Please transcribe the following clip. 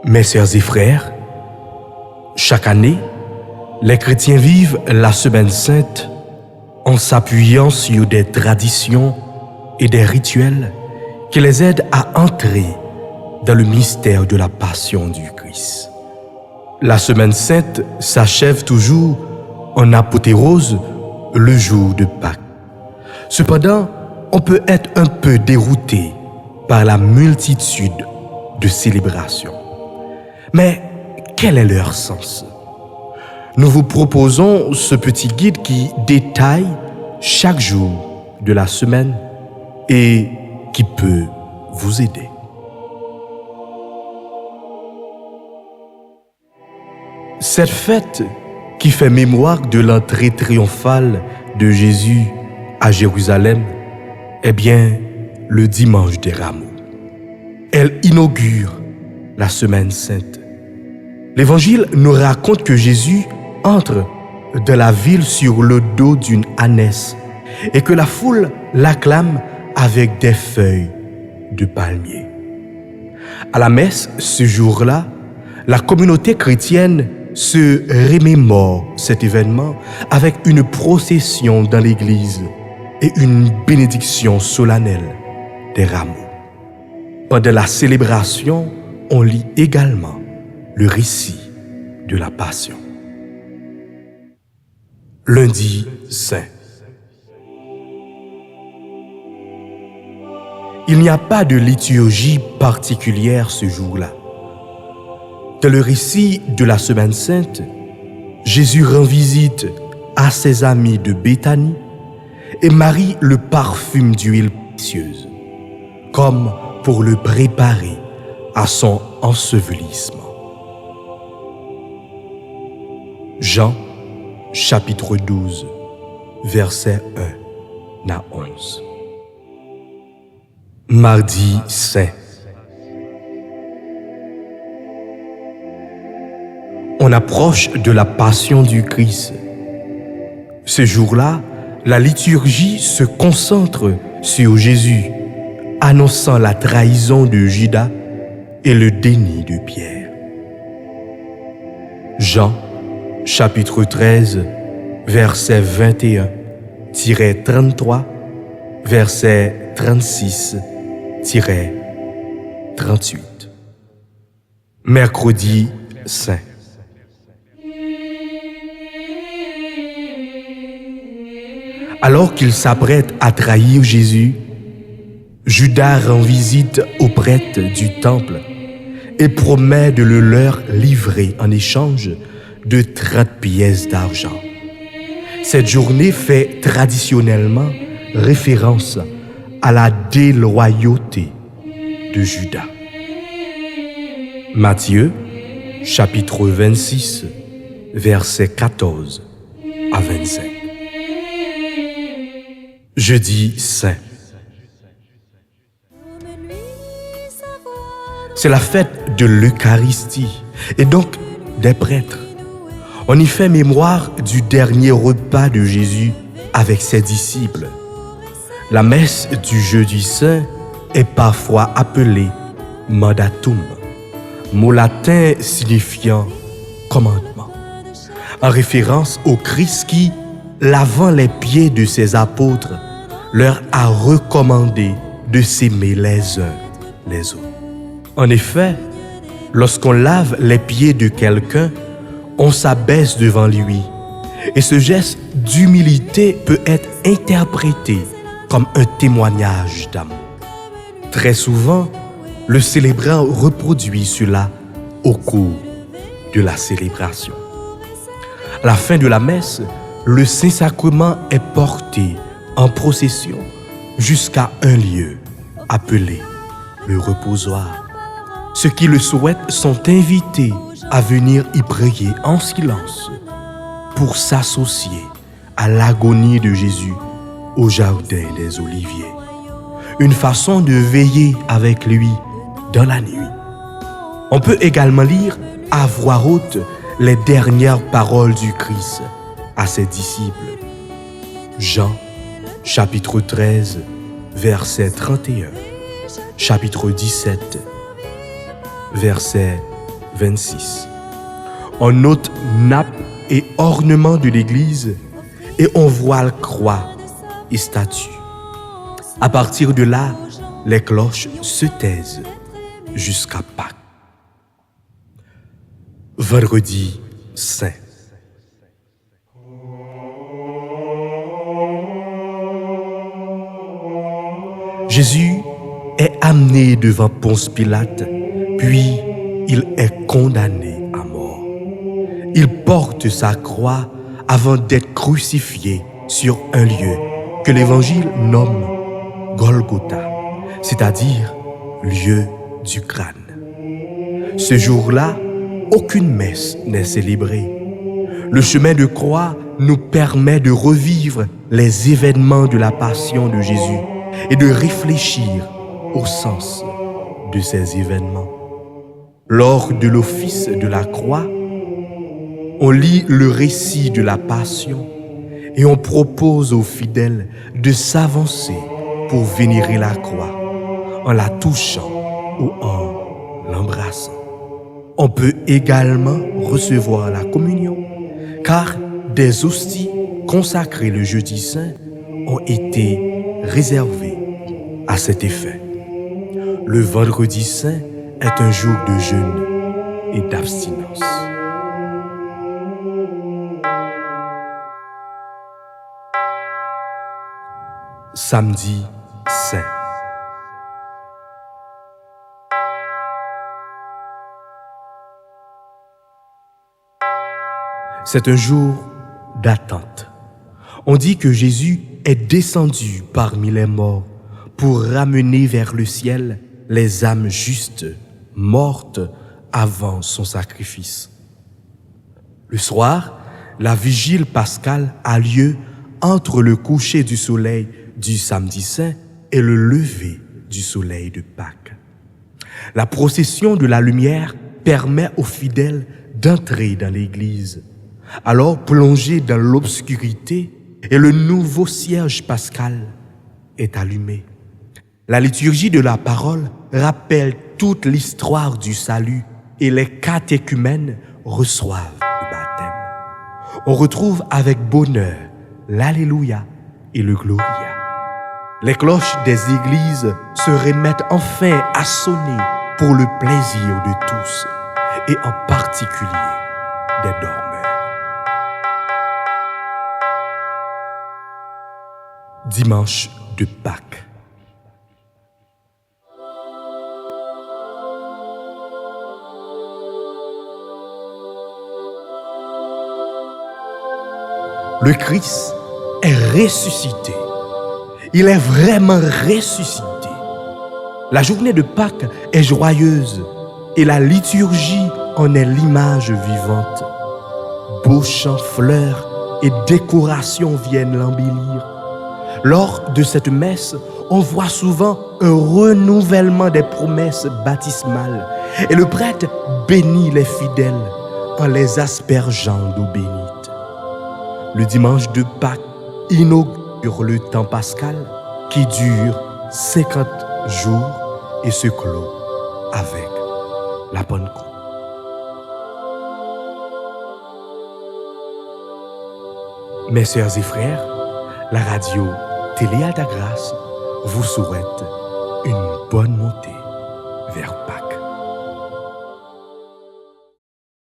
Mes sœurs et frères, chaque année, les chrétiens vivent la Semaine Sainte en s'appuyant sur des traditions et des rituels qui les aident à entrer dans le mystère de la passion du Christ. La Semaine Sainte s'achève toujours en apothéose le jour de Pâques. Cependant, on peut être un peu dérouté par la multitude de célébrations. Mais quel est leur sens? Nous vous proposons ce petit guide qui détaille chaque jour de la semaine et qui peut vous aider. Cette fête qui fait mémoire de l'entrée triomphale de Jésus à Jérusalem est bien le dimanche des Rameaux. Elle inaugure la Semaine Sainte. L'Évangile nous raconte que Jésus entre dans la ville sur le dos d'une ânesse et que la foule l'acclame avec des feuilles de palmier. À la messe, ce jour-là, la communauté chrétienne se remémore cet événement avec une procession dans l'église et une bénédiction solennelle des rameaux. Pendant la célébration, on lit également le récit de la Passion. Lundi Saint. Il n'y a pas de liturgie particulière ce jour-là. Dans le récit de la Semaine Sainte, Jésus rend visite à ses amis de Béthanie et marie le parfum d'huile précieuse, comme pour le préparer à son ensevelissement. Jean, chapitre 12, versets 1 à 11. Mardi Saint. On approche de la Passion du Christ. Ce jour-là, la liturgie se concentre sur Jésus, annonçant la trahison de Judas et le déni de Pierre. Jean, chapitre 13, verset 21-33, verset 36-38. Mercredi Saint. Alors qu'il s'apprête à trahir Jésus, Judas rend visite aux prêtres du temple et promet de le leur livrer en échange de 30 pièces d'argent. Cette journée fait traditionnellement référence à la déloyauté de Judas. Matthieu, chapitre 26, versets 14 à 25. Jeudi Saint. C'est la fête de l'Eucharistie et donc des prêtres. On y fait mémoire du dernier repas de Jésus avec ses disciples. La messe du Jeudi Saint est parfois appelée mandatum, mot latin signifiant commandement, en référence au Christ qui, lavant les pieds de ses apôtres, leur a recommandé de s'aimer les uns les autres. En effet, lorsqu'on lave les pieds de quelqu'un, on s'abaisse devant lui. Et ce geste d'humilité peut être interprété comme un témoignage d'amour. Très souvent, le célébrant reproduit cela au cours de la célébration. À la fin de la messe, le Saint-Sacrement est porté en procession jusqu'à un lieu appelé le reposoir. Ceux qui le souhaitent sont invités à venir y prier en silence pour s'associer à l'agonie de Jésus au jardin des Oliviers. Une façon de veiller avec lui dans la nuit. On peut également lire à voix haute les dernières paroles du Christ à ses disciples. Jean, chapitre 13, verset 31, chapitre 17, verset 26. On note nappe et ornements de l'église et on voit croix et statues. À partir de là, les cloches se taisent jusqu'à Pâques. Vendredi saint. Jésus est amené devant Ponce Pilate, puis il est condamné à mort. Il porte sa croix avant d'être crucifié sur un lieu que l'Évangile nomme Golgotha, c'est-à-dire lieu du crâne. Ce jour-là, aucune messe n'est célébrée. Le chemin de croix nous permet de revivre les événements de la passion de Jésus et de réfléchir au sens de ces événements. Lors de l'office de la croix, on lit le récit de la passion et on propose aux fidèles de s'avancer pour vénérer la croix en la touchant ou en l'embrassant. On peut également recevoir la communion car des hosties consacrées le jeudi saint ont été réservées à cet effet. Le vendredi saint est un jour de jeûne et d'abstinence. Samedi saint. C'est un jour d'attente. On dit que Jésus est descendu parmi les morts pour ramener vers le ciel les âmes justes, mortes avant son sacrifice. Le soir, la vigile pascale a lieu entre le coucher du soleil du samedi saint et le lever du soleil de Pâques. La procession de la lumière permet aux fidèles d'entrer dans l'église, alors plongés dans l'obscurité, et le nouveau cierge pascal est allumé. La liturgie de la parole rappelle toute l'histoire du salut et les catéchumènes reçoivent le baptême. On retrouve avec bonheur l'Alléluia et le Gloria. Les cloches des églises se remettent enfin à sonner pour le plaisir de tous et en particulier des dormeurs. Dimanche de Pâques. Le Christ est ressuscité. Il est vraiment ressuscité. La journée de Pâques est joyeuse et la liturgie en est l'image vivante. Beaux chants, fleurs et décorations viennent l'embellir. Lors de cette messe, on voit souvent un renouvellement des promesses baptismales et le prêtre bénit les fidèles en les aspergeant d'eau bénite. Le dimanche de Pâques inaugure le temps pascal qui dure 50 jours et se clôt avec la Pentecôte. Mes sœurs et frères, la radio Télé Alta Grâce vous souhaite une bonne montée vers